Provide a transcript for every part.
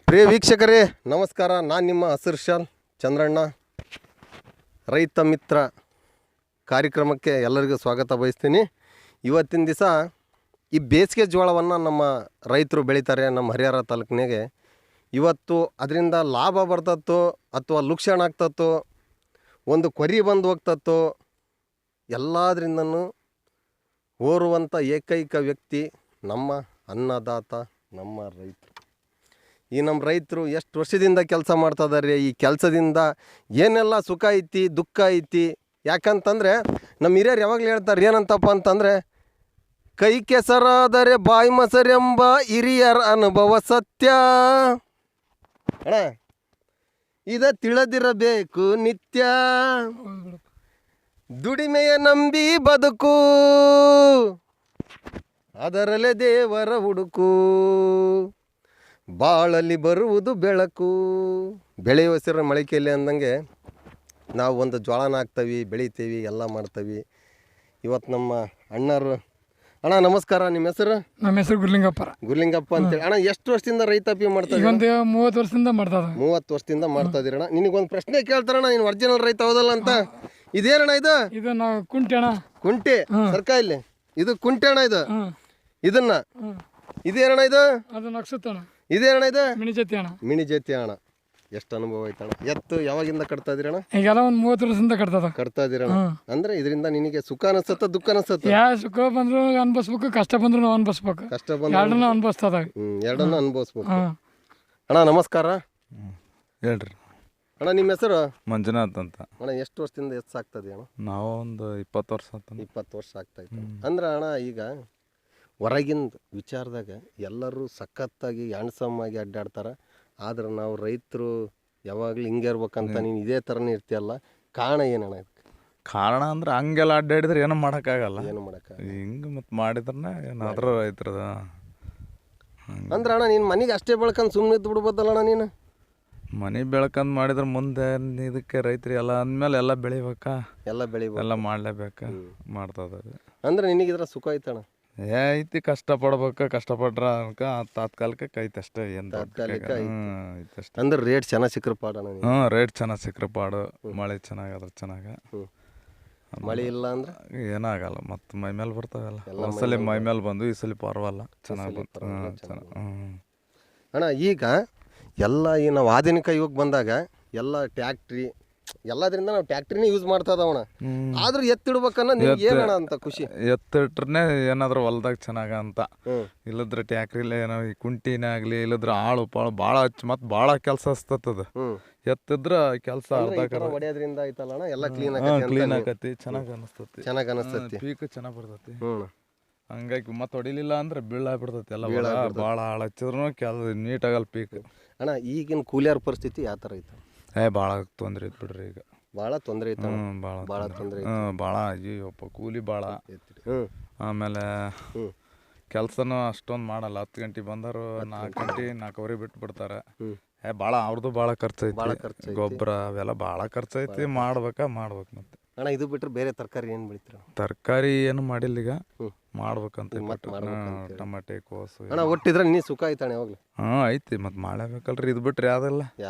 ಪ್ರಿಯ ವೀಕ್ಷಕರೇ ನಮಸ್ಕಾರ. ನಾನು ನಿಮ್ಮ ಹಸಿರು ಶಾಲ್ ಚಂದ್ರಣ್ಣ, ರೈತ ಮಿತ್ರ ಕಾರ್ಯಕ್ರಮಕ್ಕೆ ಎಲ್ಲರಿಗೂ ಸ್ವಾಗತ ಬಯಸ್ತೀನಿ. ಇವತ್ತಿನ ದಿವಸ ಈ ಬೇಸಿಗೆ ಜೋಳವನ್ನು ನಮ್ಮ ರೈತರು ಬೆಳೀತಾರೆ ನಮ್ಮ ಹರಿಹರ ತಾಲೂಕಿನಾಗೆ. ಇವತ್ತು ಅದರಿಂದ ಲಾಭ ಬರ್ತತ್ತೋ ಅಥವಾ ಲುಕ್ಷಣ ಆಗ್ತತ್ತೋ, ಒಂದು ಕೊರಿ ಬಂದು ಹೋಗ್ತತ್ತೋ, ಎಲ್ಲದರಿಂದನೂ ಓರುವಂಥ ಏಕೈಕ ವ್ಯಕ್ತಿ ನಮ್ಮ ಅನ್ನದಾತ, ನಮ್ಮ ರೈತರು. ಈ ನಮ್ಮ ರೈತರು ಎಷ್ಟು ವರ್ಷದಿಂದ ಕೆಲಸ ಮಾಡ್ತಾಯಿದ್ದಾರೆ. ಈ ಕೆಲಸದಿಂದ ಏನೆಲ್ಲ ಸುಖ ಐತಿ, ದುಃಖ ಐತಿ. ಯಾಕಂತಂದರೆ ನಮ್ಮ ಹಿರಿಯರು ಯಾವಾಗಲೂ ಹೇಳ್ತಾರೆ ಏನಂತಪ್ಪ ಅಂತಂದರೆ, ಕೈ ಕೆಸರಾದರೆ ಬಾಯಿ ಮೊಸರೆಂಬ ಹಿರಿಯರ ಅನುಭವ ಸತ್ಯ. ಅಣ್ಣ ಇದ ತಿಳಿದಿರಬೇಕು ನಿತ್ಯ, ದುಡಿಮೆಯ ನಂಬಿ ಬದುಕು, ಅದರಲ್ಲೇ ದೇವರ ಹುಡುಕು, ಬಾಳಲ್ಲಿ ಬರುವುದು ಬೆಳಕು. ಬೆಳೆಯುವ ಹೆಸರು ಮೊಳಕೆಯಲ್ಲಿ ಅಂದಂಗೆ ನಾವು ಒಂದು ಜೋಳನ ಹಾಕ್ತೀವಿ, ಬೆಳಿತೀವಿ, ಎಲ್ಲ ಮಾಡ್ತೀವಿ. ಇವತ್ತು ನಮ್ಮ ಅಣ್ಣರು. ಅಣ್ಣ ನಮಸ್ಕಾರ, ನಿಮ್ಮ ಹೆಸರು? ನಮ್ಮ ಹೆಸರು ಗುರ್ಲಿಂಗಪ್ಪ ಅಂತೇಳಿ. ಅಣ್ಣ ಎಷ್ಟು ವರ್ಷದಿಂದ ರೈತಾಪಿ ಮಾಡ್ತಾ ಇದ್ದೀರಾ? 30 ವರ್ಷದಿಂದ ಮಾಡ್ತಾ 30 ವರ್ಷದಿಂದ ಮಾಡ್ತಾ ಇದೀರಣ್ಣ. ನಿನಗೊಂದು ಪ್ರಶ್ನೆ ಕೇಳ್ತಾರಣ್ಣ, ನೀನು ಒರಿಜಿನಲ್ ರೈತ ಹೌದಲ್ಲ ಅಂತ. ಇದೇನಣ್ಣ ಇದು? ಇದು ನಾವು ಕುಂಟೆ ಅಣ್ಣ. ಕುಂಟೆ ಸರ್ಕಾಯಲ್ಲಿ ಇದು ಕುಂಟೆ ಅಣ್ಣ. ಇದು ಇದನ್ನ ಇದೇನಣ್ಣ ಇದು? ಅದು ನಕ್ಸುತ್ತ ಅಣ್ಣ. ಇದೇನಣ್ಣ ಇದು? ಮಿಣಿಜತಿ ಅಣ್ಣ. ಮಿಣಿಜತಿ ಅಣ್ಣ. ಎಷ್ಟು ಅನುಭವ ಐತಣ್ಣ? ಎತ್ತು ಯಾವಾಗಿಂದ ಕಟ್ತಾ ಇದೀರಣ್ಣ? ಈಗೆಲ್ಲ ಒಂದು 30 ವರ್ಷದಿಂದ ಕಟ್ತಾ ಇದೀರಣ್ಣ. ಅಂದ್ರೆ ಇದರಿಂದ ನಿನಗೆ ಸುಖ ಅನಿಸುತ್ತ, ದುಃಖ ಅನಿಸುತ್ತ? ಯಾವ ಸುಖ ಬಂದ್ರು ಅನ್ಭವಿಸ್ಬೇಕು, ಕಷ್ಟ ಬಂದ್ರು ಅನ್ಭವಿಸ್ಬೇಕು. ಕಷ್ಟ ಬಂದ್ರು ಎರಡನ್ನೂ ಅನ್ಭವಿಸ್ತದ. ಎರಡನ್ನೂ ಅನ್ಭವಿಸ್ಬೇಕು. ಅಣ್ಣ ನಮಸ್ಕಾರ. ಹೇಳ್ರಿ ಅಣ್ಣ ನಿಮ್ಮ ಹೆಸರು? ಮಂಜುನಾಥ್ ಅಂತ. ಅಣ್ಣ ಎಷ್ಟು ವರ್ಷದಿಂದ ಎತ್ತು ಸಾಕ್ತದೆ ಅಣ್ಣ? ನಾವು ಒಂದು 20 ವರ್ಷ ಆತ. 20 ವರ್ಷ ಆಗ್ತಾ ಇತ್ತು. ಅಂದ್ರೆ ಅಣ್ಣ ಈಗ ಹೊರಗಿನ ವಿಚಾರದಾಗ ಎಲ್ಲರೂ ಸಖತ್ತಾಗಿ ಹ್ಯಾಂಡ್ಸಮ್ ಆಗಿ ಅಡ್ಡಾಡ್ತಾರೆ. ಆದ್ರೆ ನಾವು ರೈತರು ಯಾವಾಗಲೂ ಹಿಂಗೆ ಇರ್ಬೇಕಂತ ನೀನು ಇದೇ ಥರನೇ ಇರ್ತೀಯಲ್ಲ, ಕಾರಣ ಏನಣ್ಣ? ಕಾರಣ ಅಂದ್ರೆ ಹಂಗೆಲ್ಲ ಅಡ್ಡಾಡಿದ್ರೆ ಏನೂ ಮಾಡೋಕ್ಕಾಗಲ್ಲ. ಏನು ಮಾಡೋಕ್ಕಾಗಲ್ಲ. ಹಿಂಗೆ ಮತ್ತು ಮಾಡಿದ್ರೆ ಏನಾದರೂ ರೈತರದ ಅಂದ್ರೆ ಅಣ್ಣ ನೀನು ಮನೆಗೆ ಅಷ್ಟೇ ಬೆಳ್ಕೊಂಡು ಸುಮ್ಮನೆ ಇದ್ದು ಬಿಡ್ಬೋದಲ್ಲ ಅಣ್ಣ ನೀನು? ಮನೆ ಬೆಳ್ಕಂದು ಮಾಡಿದ್ರೆ ಮುಂದೆ ಇದಕ್ಕೆ ರೈತರು ಎಲ್ಲ ಅಂದಮೇಲೆ ಎಲ್ಲ ಬೆಳಿಬೇಕಾ, ಎಲ್ಲ ಬೆಳಿಬೇಕು, ಎಲ್ಲ ಮಾಡಲೇಬೇಕಾ, ಮಾಡ್ತದ. ಅಂದ್ರೆ ನಿನಗಿದ್ರ ಸುಖ ಐತಣ್ಣ? ಐತಿ, ಕಷ್ಟಪಡ್ಬೇಕು. ಕಷ್ಟಪಟ್ರ ಅನ್ಕ ತಾತ್ಕಾಲಿಕಕ್ಕೆ ಐತೆ ಅಷ್ಟೇ. ಏನು ತಾತ್ಕಾಲಿಕ ಐತೆ ಅಷ್ಟೇ. ಅಂದ್ರೆ ರೇಟ್ ಚೆನ್ನಾಗಿ ಸಿಕ್ಕರೆ ಪಾಡಣ? ರೇಟ್ ಚೆನ್ನಾಗಿ ಸಿಕ್ಕರೆ ಪಾಡು. ಮಳೆ ಚೆನ್ನಾಗದ್ರ ಚೆನ್ನಾಗ. ಮಳೆ ಇಲ್ಲ ಅಂದ್ರೆ ಏನಾಗಲ್ಲ, ಮತ್ತು ಮೈ ಮೇಲೆ ಬರ್ತಾವಲ್ಲ. ಒಂದ್ಸಲಿ ಮೈ ಮೇಲೆ ಬಂದು ಈ ಸಲ ಪರವಲ್ಲ, ಚೆನ್ನಾಗಿ ಬಂತು. ಅಣ್ಣ ಈಗ ಎಲ್ಲ ಈ ನಾವು ಆಧುನಿಕ ಯುಗ ಬಂದಾಗ ಎಲ್ಲ ಟ್ಯಾಕ್ಟ್ರಿ ಎಲ್ಲದ್ರಿಂದ ನಾವು ಟ್ಯಾಕ್ಟ್ರಿನೇ ಯೂಸ್ ಮಾಡ್ತಾ ಇದಾವಣ. ಆದ್ರೂ ಎತ್ತಿಡ್ಬೇಕನ್ನ ನಿಮ್ಗೆ ಏನಣ್ಣ ಅಂತ ಖುಷಿ? ಎತ್ತಿಟ್ರೆ ಏನಾದ್ರು ಹೊಲ್ದಾಗ ಚೆನ್ನಾಗ ಅಂತ. ಇಲ್ಲದ್ರೆ ಟ್ಯಾಕ್ರಿಲಿ ಏನೋ ಈ ಕುಂಟಿನೇ ಆಗಲಿ, ಇಲ್ಲದ್ರೆ ಆಳು ಪಾಳು ಭಾಳ ಹಚ್ಚಿ ಮತ್ತು ಭಾಳ ಕೆಲಸ ಹಸ್ತದ. ಎತ್ತಿದ್ರ ಕೆಲಸ ಹೊಡೆಯೋದ್ರಿಂದ ಐತಲ್ಲ ಎಲ್ಲ ಕ್ಲೀನ್ ಆಕತಿ, ಚೆನ್ನಾಗಿ ಅನಿಸ್ತತಿ, ಪೀಕ್ ಚೆನ್ನಾಗಿ ಬರ್ತೈತಿ. ಹಂಗಾಗಿ ಮತ್ತೆ ಹೊಡಿಲಿಲ್ಲ ಅಂದ್ರೆ ಬೀಳಾಗ್ಬಿಡ್ತೈತಿ ಎಲ್ಲ. ಭಾಳ ಆಳು ಹಚ್ಚಿದ್ರು ನೀಟಾಗಲ್ಲ ಪೀಕ್. ಅಣ್ಣ ಈಗಿನ ಕೂಲಿಯರ್ ಪರಿಸ್ಥಿತಿ ಯಾವ ಥರ ಐತೆ? ಭಾಳ ತೊಂದರೆ ಐತೆ ಬಿಡ್ರಿ ಈಗ. ಭಾಳ ತೊಂದರೆ ಐತೆ. ಭಾಳ ತೊಂದರೆ, ಭಾಳ. ಅಯ್ಯಪ್ಪ ಕೂಲಿ ಭಾಳ. ಆಮೇಲೆ ಕೆಲಸನೂ ಅಷ್ಟೊಂದು ಮಾಡಲ್ಲ. 10 ಗಂಟೆಗೆ ಬಂದರು 4 ಗಂಟೆ 4:15 ಬಿಟ್ಟು ಬಿಡ್ತಾರೆ. ಭಾಳ ಅವ್ರದ್ದು ಭಾಳ ಖರ್ಚೈತಿ. ಗೊಬ್ಬರ ಅವೆಲ್ಲ ಭಾಳ ಖರ್ಚೈತಿ. ಮಾಡ್ಬೇಕು ಮತ್ತೆ. ಅಣ್ಣ ಇದು ಬಿಟ್ಟರೆ ಬೇರೆ ತರಕಾರಿ ಏನು ಬೆಳಿತೀರ? ತರಕಾರಿ ಏನು ಮಾಡಿಲ್ಲ ಈಗ, ಮಾಡ್ಬೇಕಂತ. ಟಮಾಟೆ, ಕೋಸು. ಅಣ್ಣ ಒಟ್ಟಿದ್ರೆ ನೀ ಸುಖ ಐತಣ್ಣ ಯಾವಾಗಲೂ? ಐತಿ, ಮತ್ತೆ ಮಾಡಬೇಕಲ್ರಿ. ಇದು ಬಿಟ್ರೆ ಯಾವುದಿಲ್ಲ,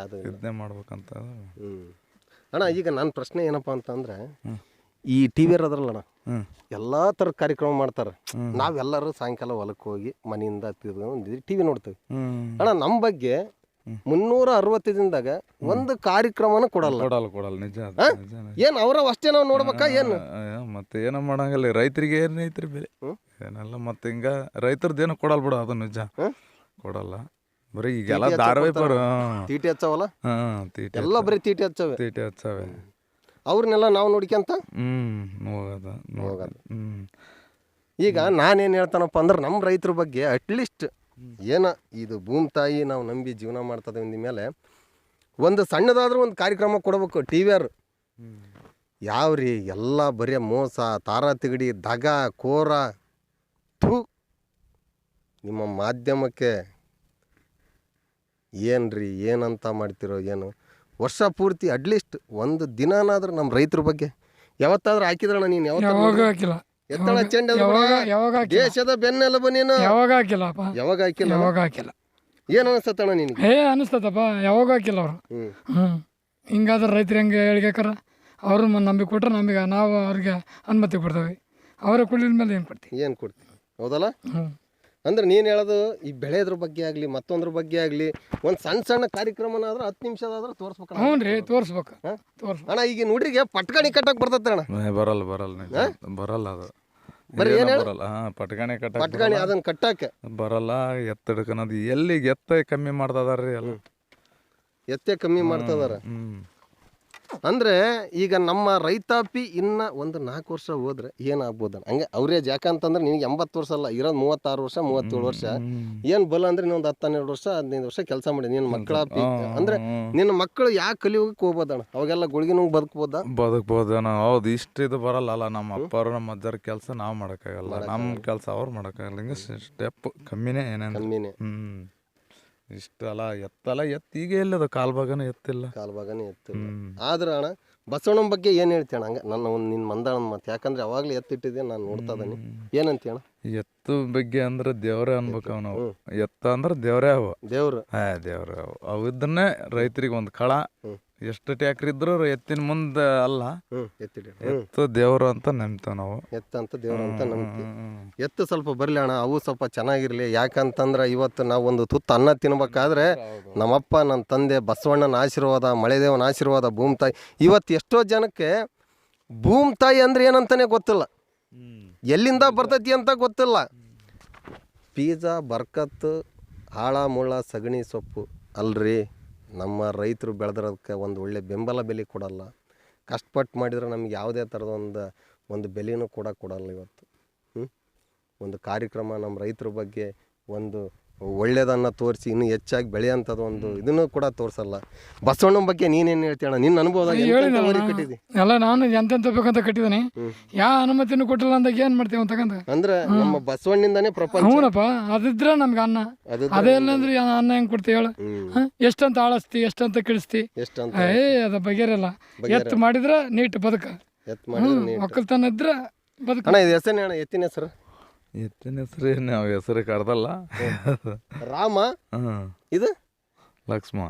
ಇದನ್ನೇ ಮಾಡ್ಬೇಕಂತ. ಅಣ್ಣ ಈಗ ನನ್ನ ಪ್ರಶ್ನೆ ಏನಪ್ಪ ಅಂತಂದ್ರೆ, ಈ ಟಿ ವಿ ಅದ್ರಲ್ಲಣ್ಣ ಎಲ್ಲ ಥರದ ಕಾರ್ಯಕ್ರಮ ಮಾಡ್ತಾರೆ. ನಾವೆಲ್ಲರೂ ಸಾಯಂಕಾಲ ಹೊಲಕ್ಕೆ ಹೋಗಿ ಮನೆಯಿಂದ ಟಿ ವಿ ನೋಡ್ತೀವಿ. ಅಣ್ಣ ನಮ್ಮ ಬಗ್ಗೆ 360 ದಿನದಾಗ ಒಂದು ಕಾರ್ಯಕ್ರಮನ ಕೊಡಲ್ಲ. ನಿಜ. ಏನ್ ಅವ್ರ ಅಷ್ಟೇ ನಾವು ನೋಡ್ಬೇಕಾ ಏನು? ಮತ್ತೆ ಏನೋ ಮಾಡಂಗಿಲ್ಲ. ರೈತರಿಗೆ ಏನ್ ಐತ್ರಿ ಬೆಲೆ ಏನೆಲ್ಲ. ಮತ್ತೆ ಹಿಂಗ ರೈತರದ್ದೇನೋ ಕೊಡಲ್ ಬಿಡ, ಅದು ನಿಜ. ಕೊಡಲ್ಲ. ಬರೀ ಈಗೆಲ್ಲ ಧಾರಾವಾಹಿ ತೀಟಿ ಹಚ್ಚವಲ್ಲ, ಎಲ್ಲ ಬರೀ ತೀಟಿ ಹಚ್ಚವೆ. ಅವ್ರನ್ನೆಲ್ಲ ನಾವು ನೋಡ್ಕೊಂತ ಹೋಗೋದು. ಈಗ ನಾನೇನು ಹೇಳ್ತಾನಪ್ಪ ಅಂದ್ರೆ, ನಮ್ಮ ರೈತರ ಬಗ್ಗೆ ಅಟ್ಲೀಸ್ಟ್ ಏನ ಇದು ಭೂಮಿ ತಾಯಿ ನಾವು ನಂಬಿ ಜೀವನ ಮಾಡ್ತದೆ ಅಂದ ಮೇಲೆ ಒಂದು ಸಣ್ಣದಾದ್ರೂ ಒಂದು ಕಾರ್ಯಕ್ರಮ ಕೊಡಬೇಕು. ಟಿ ವಿಯರು ಯಾವ್ರಿ ಎಲ್ಲ ಬರೀ ಮೋಸ, ತಾರಾತಿಗಡಿ, ದಗ, ಕೋರ. ನಿಮ್ಮ ಮಾಧ್ಯಮಕ್ಕೆ ಏನ್ರಿ ಏನಂತ ಮಾಡ್ತಿರೋ ಏನು? ವರ್ಷ ಪೂರ್ತಿ ಅಟ್ಲೀಸ್ಟ್ ಒಂದು ದಿನನಾದ್ರೂ ನಮ್ಮ ರೈತರ ಬಗ್ಗೆ ಯಾವತ್ತಾದ್ರೂ ಹಾಕಿದ್ರಣ್ಣ ನೀನು? ಯಾವಾಗ ಹಾಕಿಲ್ಲ. ಎತ್ತಳ ಚೆಂಡ ಯಾವಾಗ ಹಾಕಿಲ್ಲ ದೇಶದ ಬೆನ್ನೆಲುಬು ನೀನು. ಯಾವಾಗ ಹಾಕಿಲ್ಲಪ್ಪ ಯಾವಾಗ ಹಾಕಿಲ್ಲ? ಯಾವಾಗ ಹಾಕಿಲ್ಲ. ಏನು ಅನಿಸ್ತಣ್ಣ ನಿನಗೆ? ಅನಿಸ್ತದಪ್ಪ ಯಾವಾಗ ಹಾಕಿಲ್ಲ ಅವರು. ಹ್ಞೂ ಹಿಂಗಾದ್ರೆ ರೈತರು ಹೆಂಗೆ ಹೇಳ್ಬೇಕಾರ ಅವರು ನಂಬಿಕೆ ಕೊಟ್ರೆ ನಮಗೆ ನಾವು ಅವ್ರಿಗೆ ಅನುಮತಿ ಕೊಡ್ತೇವೆ. ಅವರೇ ಕುಳಿದ ಮೇಲೆ ಏನು ಕೊಡ್ತೀವಿ? ಏನು ಕೊಡ್ತೀವಿ ಹೌದಲ್ಲ? ಅಂದ್ರೆ ನೀನು ಹೇಳೋದು ಈ ಬೆಳೆದ್ರ ಬಗ್ಗೆ ಆಗಲಿ ಮತ್ತೊಂದ್ರ ಬಗ್ಗೆ ಆಗಲಿ ಒಂದು ಸಣ್ಣ ಸಣ್ಣ ಕಾರ್ಯಕ್ರಮನಾದ್ರೆ 10 ನಿಮಿಷದಾದ್ರೆ ತೋರಿಸ್ಬೇಕು. ಹ್ಞೂ ರೀ ತೋರಿಸ್ಬೇಕು. ಅಣ್ಣ ಈಗ ಹುಡ್ರಿಗೆ ಪಟ್ಕಾಣಿ ಕಟ್ಟಕ್ಕೆ ಬರ್ತೈತೆ ಅಣ್ಣ? ಬರಲ್ಲ ಅದು ಬರೀ ಏನು ಬರಲ್ಲ. ಪಟ್ಕಾಣಿ ಪಟ್ಕಾಣಿ ಅದನ್ನ ಕಟ್ಟಕ್ಕೆ ಬರಲ್ಲ. ಎತ್ತಿಡ್ಕನದು ಎಲ್ಲಿಗೆ ಎತ್ತ ಕಮ್ಮಿ ಮಾಡ್ತದಾರ್ರಿ ಎಲ್ಲ. ಎತ್ತೆ ಕಮ್ಮಿ ಮಾಡ್ತದಾರ. ಅಂದ್ರೆ ಈಗ ನಮ್ಮ ರೈತಾಪಿ ಇನ್ನ ಒಂದು 4 ವರ್ಷ ಹೋದ್ರೆ ಏನಾಗ್ಬೋದು ಹಂಗೆ ಅವ್ರೇಜ್. ಯಾಕಂತಂದ್ರೆ ನಿನಗೆ 80 ವರ್ಷ ಅಲ್ಲ, ಇರೋದು 36 ವರ್ಷ 37 ವರ್ಷ. ಏನು ಬಲ ಅಂದ್ರೆ ಇನ್ನೊಂದು 10-12 ವರ್ಷ 15 ವರ್ಷ ಕೆಲಸ ಮಾಡಿ ನಿನ್ನ ಮಕ್ಕಳ ಅಂದ್ರೆ ನಿನ್ನ ಮಕ್ಕಳು ಯಾಕೆ ಕಲಿಯೋಗಕ್ಕೆ ಹೋಗ್ಬೋದಣ್ಣ? ಅವಾಗೆಲ್ಲ ಗುಳಿಗಿನ ಬದುಕ್ಬೋದಣ್ಣ. ಹೌದು, ಇಷ್ಟು ಇದು ಬರಲ್ಲ. ನಮ್ಮ ಅಪ್ಪರು ನಮ್ಮ ಅಜ್ಜರ ಕೆಲಸ ನಾವು ಮಾಡೋಕ್ಕಾಗಲ್ಲ, ನಮ್ಮ ಕೆಲಸ ಅವ್ರು ಮಾಡೋಕ್ಕಾಗಲ್ಲ. ಹಿಂಗೆ ಸ್ಟೆಪ್ ಕಮ್ಮಿನೇ ಏನೇನು. ಇಷ್ಟಲ್ಲ ಎತ್ತಲ್ಲ. ಈಗ ಎಲ್ಲದ ಕಾಲ್ಭಾಗನೇ ಎತ್ತಿಲ್ಲ. ಆದ್ರೆ ಅಣ್ಣ ಬಸವಣ್ಣನ ಬಗ್ಗೆ ಏನು ಹೇಳ್ತೀಯ ಅಣ್ಣ? ಹಂಗೆ ನನ್ನ ಒಂದು ನಿನ್ನ ಮಂದಾಣ ಮಾತು, ಯಾಕಂದ್ರೆ ಅವಾಗಲೇ ಎತ್ತಿಟ್ಟಿದ್ದೆ ನಾನು ನೋಡ್ತಾ ಇದ್ದೀನಿ. ಏನಂತೀಯ ಅಣ್ಣ? ಎತ್ತು ಬಗ್ಗೆ ಅಂದ್ರೆ ದೇವ್ರೇ ಅನ್ಬೇಕು ನಾವು. ಎತ್ತ ಅಂದ್ರೆ ದೇವ್ರೇ ದೇವ್ರು ಅವು ಇದ್ದನ್ನೇ ರೈತರಿಗೆ ಒಂದು ಕಳ. ಎಷ್ಟು ಟ್ಯಾಕ್ರಿ ಇದ್ರು ಎತ್ತಿನ ಮುಂದೆ ಅಲ್ಲ, ಎತ್ತು ದೇವ್ರು ಅಂತ ನಂಬ್ತೇವೆ ನಾವು. ಎತ್ತಂತ ದೇವ್ರು ಅಂತ ನಂಬ್ತೀವಿ. ಎತ್ತು ಸ್ವಲ್ಪ ಬರಲಿ ಅಣ್ಣ, ಅವು ಸ್ವಲ್ಪ ಚೆನ್ನಾಗಿರ್ಲಿ. ಯಾಕಂತಂದ್ರೆ ಇವತ್ತು ನಾವು ಒಂದು ತುತ್ತು ಅನ್ನ ತಿನ್ಬೇಕಾದ್ರೆ ನಮ್ಮಪ್ಪ ನನ್ನ ತಂದೆ ಬಸವಣ್ಣನ ಆಶೀರ್ವಾದ, ಮಳೆದೇವನ ಆಶೀರ್ವಾದ, ಭೂಮಿ ತಾಯಿ. ಇವತ್ತು ಎಷ್ಟೋ ಜನಕ್ಕೆ ಭೂಮಿ ತಾಯಿ ಅಂದ್ರೆ ಏನಂತಾನೆ ಗೊತ್ತಿಲ್ಲ, ಎಲ್ಲಿಂದ ಬರ್ತೈತಿ ಅಂತ ಗೊತ್ತಿಲ್ಲ. ಪಿಜ್ಜಾ ಬರ್ಕತ್ತು ಹಾಳ ಮುಳ್ಳ ಸಗಣಿ ಸೊಪ್ಪು ಅಲ್ರಿ. ನಮ್ಮ ರೈತರು ಬೆಳೆದಿರೋದಕ್ಕೆ ಒಂದು ಒಳ್ಳೆ ಬೆಂಬಲ ಬೆಲೆ ಕೊಡಲ್ಲ. ಕಷ್ಟಪಟ್ಟು ಮಾಡಿದ್ರೆ ನಮ್ಗೆ ಯಾವುದೇ ಥರದ ಒಂದು ಬೆಲೆನೂ ಕೂಡ ಕೊಡಲ್ಲ. ಇವತ್ತು ಒಂದು ಕಾರ್ಯಕ್ರಮ ನಮ್ಮ ರೈತರ ಬಗ್ಗೆ ಒಂದು ಒಳ್ಳೆಯದನ್ನು ತೋರಿಸಿ ಇನ್ನೂ ಹೆಚ್ಚಾಗಿ ಬೆಳೆಯೋಂಥದ್ದು ಒಂದು ಇದನ್ನು ಕೂಡ ತೋರಿಸಲ್ಲ. ಬಸವಣ್ಣನ ಬಗ್ಗೆ ನೀನೇನು ಹೇಳ್ತೀಯಣ್ಣ? ನಿನ್ನ ಅನುಭವದಾಗ ಕಟ್ಟಿದ್ದಿ ಎಲ್ಲ ನಾನು ಎಂತೆಂತ ಬೇಕಂತ ಕಟ್ಟಿದ್ದೀನಿ. ಯಾವ ಅನುಮತಿನೂ ಕೊಟ್ಟಿಲ್ಲ ಅಂದಾಗ ಏನು ಮಾಡ್ತೀವಿ ಅಂತಕಂತ ಅಂದ್ರೆ ನಮ್ಮ ಬಸವಣ್ಣಿಂದಾನೇ ಪ್ರಪಂಚ. ಹ್ಞೂನಪ್ಪ, ಅದಿದ್ರೆ ನಮ್ಗೆ ಅನ್ನ. ಅದೇ ಇಲ್ಲ ಅಂದ್ರೆ ಅನ್ನ ಹೆಂಗೆ ಕೊಡ್ತೀವಿ ಹೇಳು? ಎಷ್ಟಂತ ಆಳಿಸ್ತಿ, ಎಷ್ಟಂತ ಕಿಳಿಸ್ತಿ, ಅದ ಬಗೆರಲ್ಲ. ಎತ್ತು ಮಾಡಿದ್ರೆ ನೀಟ್ ಬದುಕ, ಒಕ್ಕಲ್ತನ ಇದ್ರೆ ಬದುಕ. ಅಣ್ಣ ಇದು ಹೆಸರು ಅಣ್ಣ, ಎತ್ತಿನ ಹೆಸರು? ಎತ್ತಿನ ಹೆಸರು ನಾವು ಹೆಸರು ಕಡ್ದಲ್ಲ. ರಾಮ, ಇದು ಲಕ್ಷ್ಮಣ.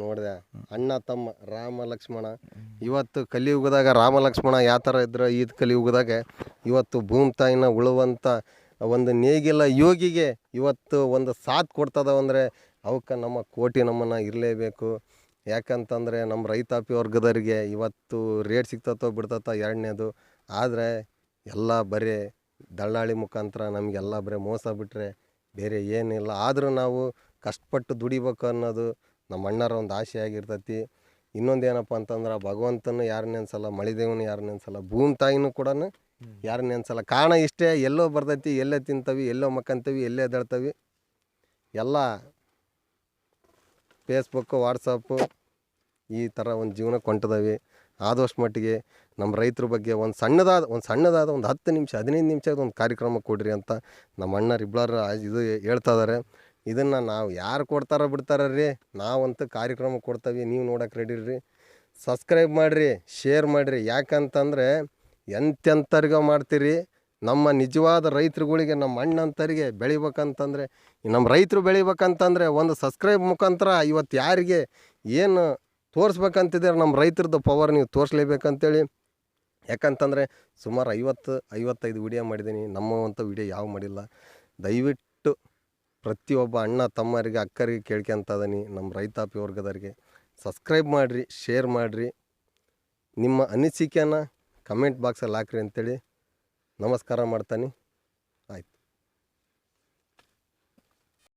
ನೋಡಿದೆ ಅಣ್ಣ ತಮ್ಮ ರಾಮ ಲಕ್ಷ್ಮಣ. ಇವತ್ತು ಕಲಿಯುಗದಾಗ ರಾಮ ಲಕ್ಷ್ಮಣ ಯಾವ ಥರ ಇದ್ರೆ ಈ ಕಲಿಯುಗದಾಗ ಇವತ್ತು ಭೂಮಿ ತಾಯಿನ ಉಳುವಂಥ ಒಂದು ನೇಗಿಲ ಯೋಗಿಗೆ ಇವತ್ತು ಒಂದು ಸಾಥ್ ಕೊಡ್ತದ ಅಂದರೆ ಅವಕ್ಕೆ ನಮ್ಮ ಕೋಟಿ ನಮ್ಮನ್ನು ಇರಲೇಬೇಕು. ಯಾಕಂತಂದರೆ ನಮ್ಮ ರೈತಾಪಿ ವರ್ಗದವರಿಗೆ ಇವತ್ತು ರೇಟ್ ಸಿಗ್ತತೋ ಬಿಡ್ತತೋ ಎರಡನೇದು. ಆದರೆ ಎಲ್ಲ ಬರೀ ದಳ್ಳಾಳಿ ಮುಖಾಂತರ ನಮಗೆಲ್ಲ ಬರೀ ಮೋಸ ಬಿಟ್ಟರೆ ಬೇರೆ ಏನಿಲ್ಲ. ಆದರೂ ನಾವು ಕಷ್ಟಪಟ್ಟು ದುಡಿಬೇಕು ಅನ್ನೋದು ನಮ್ಮ ಅಣ್ಣರ ಒಂದು ಆಸೆ ಆಗಿರ್ತೈತಿ. ಇನ್ನೊಂದು ಏನಪ್ಪ ಅಂತಂದ್ರೆ ಭಗವಂತನೂ ಯಾರು ನೆನ್ಸಲ್ಲ, ಮಳೆದೇವನು ಯಾರು ನೆನ್ಸಲ್ಲ, ಭೂಮಿ ತಾಯಿನೂ ಕೂಡ ಯಾರು ನೆನ್ಸಲ್ಲ. ಕಾರಣ ಇಷ್ಟೇ, ಎಲ್ಲೋ ಬರ್ತೈತಿ, ಎಲ್ಲೇ ತಿಂತೀವಿ, ಎಲ್ಲೋ ಮಕ್ಕಂತೀವಿ, ಎಲ್ಲೇ ಎದ್ದೇಳ್ತೀವಿ. ಎಲ್ಲ ಫೇಸ್ಬುಕ್ಕು ವಾಟ್ಸಪ್ಪು ಈ ಥರ ಒಂದು ಜೀವನ ಕೊಂಟದವಿ. ಆದಷ್ಟು ಮಟ್ಟಿಗೆ ನಮ್ಮ ರೈತರ ಬಗ್ಗೆ ಒಂದು ಸಣ್ಣದಾದ ಒಂದು 10 ನಿಮಿಷ 15 ನಿಮಿಷದ ಒಂದು ಕಾರ್ಯಕ್ರಮ ಕೊಡ್ರಿ ಅಂತ ನಮ್ಮ ಅಣ್ಣರು ಇಬ್ಬರು ಇದು ಹೇಳ್ತಾ ಇದ್ದಾರೆ. ಇದನ್ನು ನಾವು ಯಾರು ಕೊಡ್ತಾರೋ ಬಿಡ್ತಾರ ರೀ, ನಾವಂತೂ ಕಾರ್ಯಕ್ರಮ ಕೊಡ್ತೀವಿ. ನೀವು ನೋಡೋಕೆ ರೆಡಿ ರೀ. ಸಬ್ಸ್ಕ್ರೈಬ್ ಮಾಡಿರಿ, ಶೇರ್ ಮಾಡಿರಿ. ಯಾಕಂತಂದರೆ ಎಂತೆಂಥವ್ರಿಗೆ ಮಾಡ್ತೀರಿ. ನಮ್ಮ ನಿಜವಾದ ರೈತರುಗಳಿಗೆ, ನಮ್ಮ ಅಣ್ಣಂತರಿಗೆ ಬೆಳಿಬೇಕಂತಂದರೆ, ನಮ್ಮ ರೈತರು ಬೆಳಿಬೇಕಂತಂದರೆ ಒಂದು ಸಬ್ಸ್ಕ್ರೈಬ್ ಮುಖಾಂತರ ಇವತ್ತು ಯಾರಿಗೆ ಏನು ತೋರಿಸ್ಬೇಕಂತಿದ್ದಾರೆ ನಮ್ಮ ರೈತರದ್ದು ಪವರ್ ನೀವು ತೋರಿಸ್ಲೇಬೇಕಂತೇಳಿ. ಯಾಕಂತಂದರೆ ಸುಮಾರು 50-55 ವಿಡಿಯೋ ಮಾಡಿದ್ದೀನಿ, ನಮ್ಮವಂಥ ವಿಡಿಯೋ ಯಾವ ಮಾಡಿಲ್ಲ. ದಯವಿಟ್ಟು ಪ್ರತಿಯೊಬ್ಬ ಅಣ್ಣ ತಮ್ಮರಿಗೆ ಅಕ್ಕರಿಗೆ ಕೇಳ್ಕೊಂತ ಇದೀನಿ, ನಮ್ಮ ರೈತಾಪಿ ವರ್ಗದವರಿಗೆ ಸಬ್ಸ್ಕ್ರೈಬ್ ಮಾಡಿರಿ, ಶೇರ್ ಮಾಡಿರಿ, ನಿಮ್ಮ ಅನಿಸಿಕೆನ ಕಮೆಂಟ್ ಬಾಕ್ಸಲ್ಲಿ ಹಾಕ್ರಿ ಅಂತೇಳಿ ನಮಸ್ಕಾರ ಮಾಡ್ತಾನೆ.